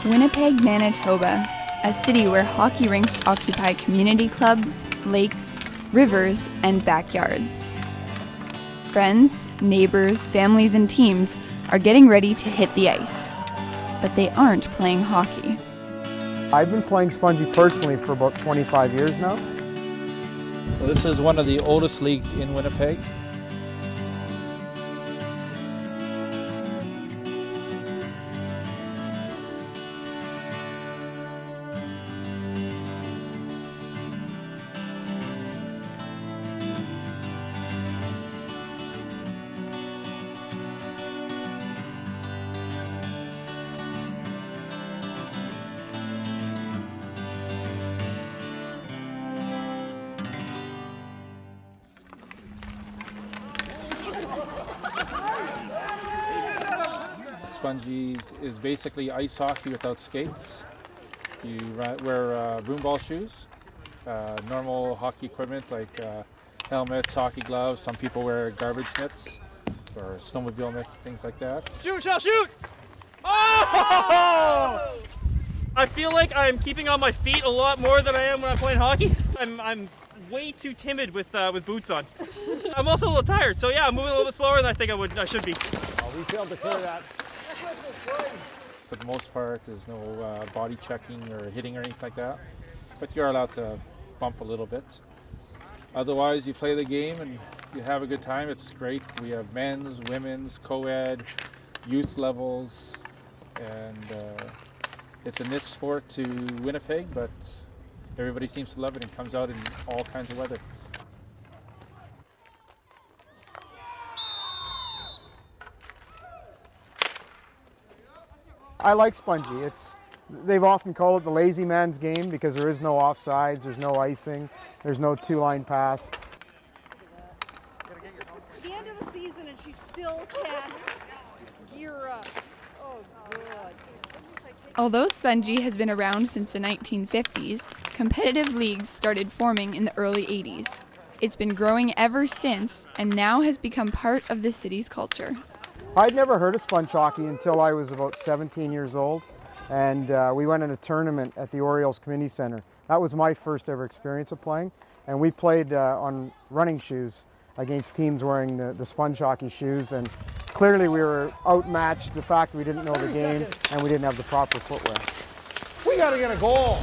Winnipeg, Manitoba, a city where hockey rinks occupy community clubs, lakes, rivers, and backyards. Friends, neighbors, families, and teams are getting ready to hit the ice. But they aren't playing hockey. I've been playing Spongee personally for about 25 years now. Well, this is one of the oldest leagues in Winnipeg. Spongee is basically ice hockey without skates. You wear broom ball shoes, normal hockey equipment like helmets, hockey gloves. Some people wear garbage mitts or snowmobile mitts, things like that. Shoot, shall shoot! Oh! I feel like I'm keeping on my feet a lot more than I am when I'm playing hockey. I'm way too timid with boots on. I'm also a little tired, so yeah, I'm moving a little bit slower than I think I should be. Oh, we failed to clear that. For the most part, there's no body checking or hitting or anything like that, but you're allowed to bump a little bit. Otherwise, you play the game and you have a good time. It's great. We have men's, women's, co-ed, youth levels, and it's a niche sport to Winnipeg, but everybody seems to love it and comes out in all kinds of weather. I like Spongee. They've often called it the lazy man's game because there is no offsides, there's no icing, there's no two-line pass. The end of the season and she still can't gear up. Oh, good. Although Spongee has been around since the 1950s, competitive leagues started forming in the early 80s. It's been growing ever since and now has become part of the city's culture. I'd never heard of sponge hockey until I was about 17 years old, and we went in a tournament at the Orioles Community Center. That was my first ever experience of playing, and we played on running shoes against teams wearing the sponge hockey shoes, and clearly we were outmatched. The fact we didn't know the game and we didn't have the proper footwear. We got to get a goal.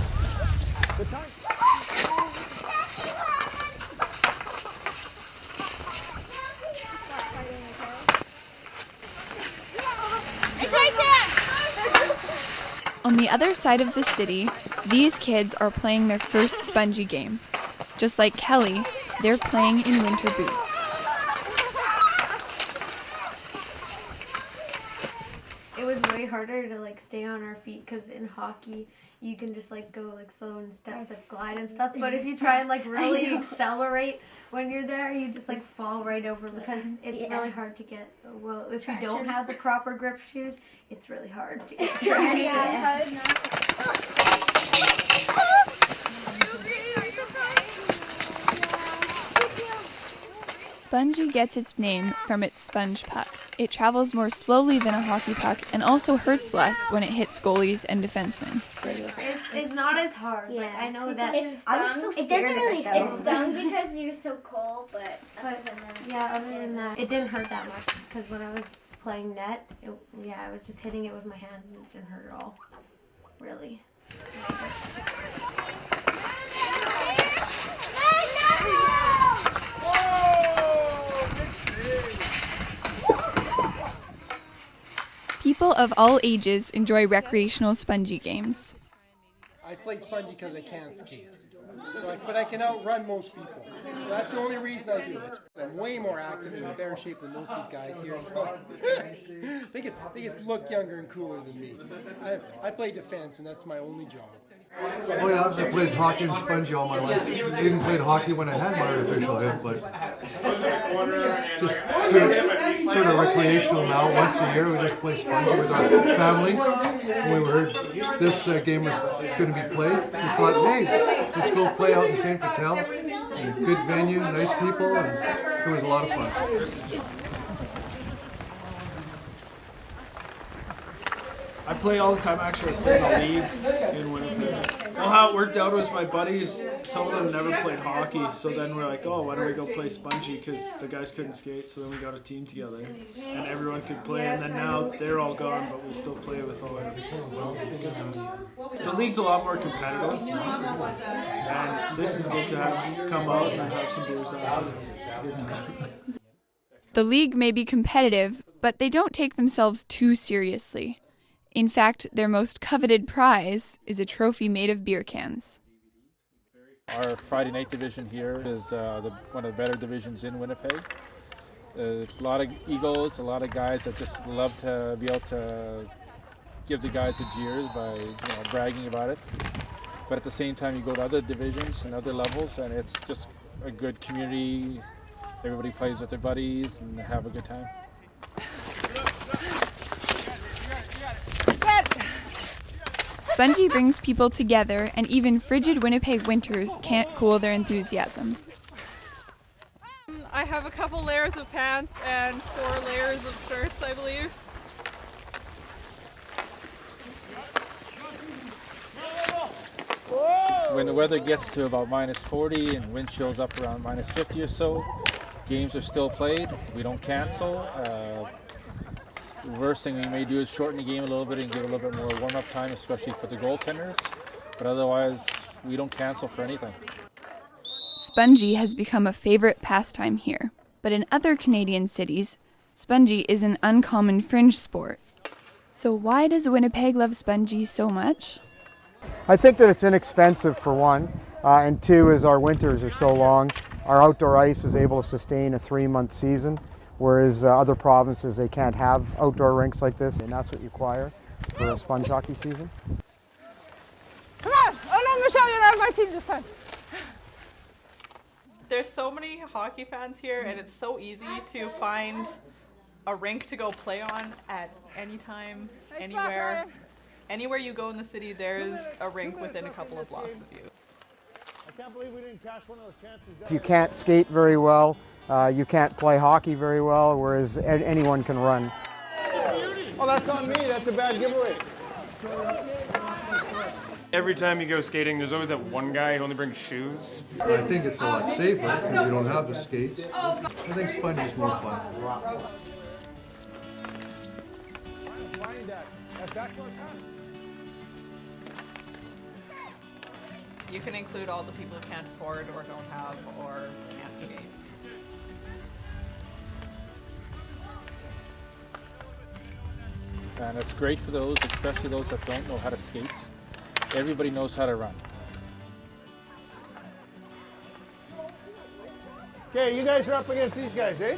On the other side of the city, these kids are playing their first Spongee game. Just like Kelly, they're playing in winter boots. It was way harder to stay on our feet because in hockey you can just go slow in steps, glide and stuff. But if you try and really accelerate when you're there, you just fall right over because it's really hard to get. Well, if you don't have the proper grip shoes, it's really hard to get traction. Spongee gets its name from its sponge puck. It travels more slowly than a hockey puck and also hurts less when it hits goalies and defensemen. It's not as hard. Yeah. I know that. It's I was still It scared doesn't really of it, hurt. though. It's stung because you're so cold, but other than that. Yeah, other than that, it didn't hurt that much because when I was playing net, I was just hitting it with my hand and it didn't hurt at all. Really. People of all ages enjoy recreational Spongee games. I played Spongee because I can't skate. But I can outrun most people. So that's the only reason I do it. I'm way more active and in better shape than most of these guys here. So they just look younger and cooler than me. I play defense, and that's my only job. Oh yeah, I played hockey and Spongee all my life. I even played hockey when I had my artificial hip, but just do it sort of recreational now. Once a year we just play Spongee with our families. When we heard this game was going to be played, we thought, hey, let's go play out in St. Vital. Good venue, nice people, and it was a lot of fun. I play all the time, actually. I play in the league in Winnipeg. Well, how it worked out was my buddies, some of them never played hockey, so then we're like, oh, why don't we go play Spongee, because the guys couldn't skate, so then we got a team together, and everyone could play, and then now they're all gone, but we still play with all our friends. It's a good time. The league's a lot more competitive, and this is good to have come out and have some beers after. It's a good time. The league may be competitive, but they don't take themselves too seriously. In fact, their most coveted prize is a trophy made of beer cans. Our Friday night division here is one of the better divisions in Winnipeg. A lot of egos, a lot of guys that just love to be able to give the guys the jeers by bragging about it. But at the same time, you go to other divisions and other levels, and it's just a good community. Everybody plays with their buddies and have a good time. Spongee brings people together, and even frigid Winnipeg winters can't cool their enthusiasm. I have a couple layers of pants and 4 layers of shirts, I believe. When the weather gets to about -40 and wind chills up around -50 or so, games are still played. We don't cancel. The worst thing we may do is shorten the game a little bit and give a little bit more warm-up time, especially for the goaltenders. But otherwise, we don't cancel for anything. Spongee has become a favorite pastime here, but in other Canadian cities, Spongee is an uncommon fringe sport. So why does Winnipeg love Spongee so much? I think that it's inexpensive for one, and two is our winters are so long. Our outdoor ice is able to sustain a 3-month season, whereas other provinces, they can't have outdoor rinks like this, and that's what you require for a sponge hockey season. Come on! Oh no, Michelle, you're not on my team this time. There's so many hockey fans here, and it's so easy to find a rink to go play on at any time, anywhere. Anywhere you go in the city, there's a rink within a couple of blocks of you. I can't believe we didn't cash one of those chances. If you can't skate very well, you can't play hockey very well, whereas anyone can run. Oh, that's on me. That's a bad giveaway. Every time you go skating, there's always that one guy who only brings shoes. I think it's a lot safer because you don't have the skates. I think Spongee's more fun. You can include all the people who can't afford or don't have or can't skate. And it's great for those, especially those that don't know how to skate. Everybody knows how to run. Okay, you guys are up against these guys, eh?